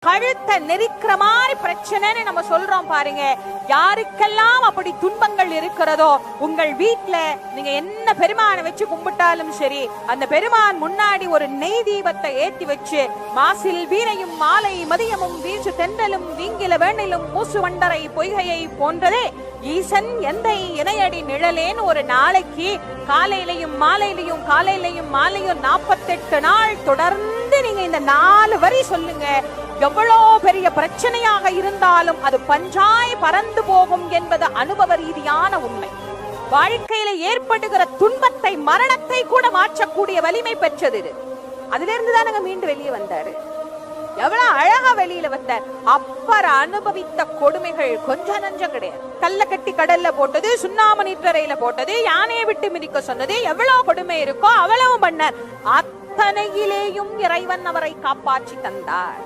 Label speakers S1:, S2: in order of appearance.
S1: கழுத்தை நெரிக்கிற மாதிரி பிரச்சனைன்னு நம்ம சொல்றோம் பாருங்க. யாருக்கெல்லாம் அப்படி துன்பங்கள் இருக்கிறதோ, உங்கள் வீட்டுல நீங்க என்ன பெருமானை வச்சு கும்பிட்டாலும் சரி, அந்த பெருமான் முன்னாடி ஒரு நெய் தீபத்தை ஏற்றி வச்சு, மாசில் வீணையும் மாலை மதியமும் வீச்சு தென்றலும் வீங்கில வேணிலும் மூசு வண்டரை பொய்கையை போன்றதே ஈசன் எந்தை இணையடி நிழலேன்னு ஒரு நாளைக்கு காலையிலையும் மாலையிலையும் காலையிலையும் மாலையும் 48 நாள் தொடர்ந்து நீங்க இந்த 4 வரி சொல்லுங்க. எவ்வளோ பெரிய பிரச்சனையாக இருந்தாலும் அது பஞ்சாய் பறந்து போகும் என்பது அனுபவ ரீதியான உண்மை. வாழ்க்கையில ஏற்படுகிற துன்பத்தை, மரணத்தை கூட மாற்றக்கூடிய வலிமை பெற்றது இது. அதுல இருந்துதான் நாங்க மீண்டு வெளியே வந்தாரு. எவ்வளவு அழகா வெளியில வந்தார். அப்பர் அனுபவித்த கொடுமைகள் கொஞ்சம் நஞ்சம் கிடையாது. கல்ல கட்டி கடல்ல போட்டது, சுண்ணாம நீற்றறையில போட்டது, யானையை விட்டு மிதிக்க சொன்னது, எவ்வளவு கொடுமை இருக்கோ அவ்வளவு பண்ணார். அத்தனையிலேயும் இறைவன் அவரை காப்பாற்றி தந்தார்.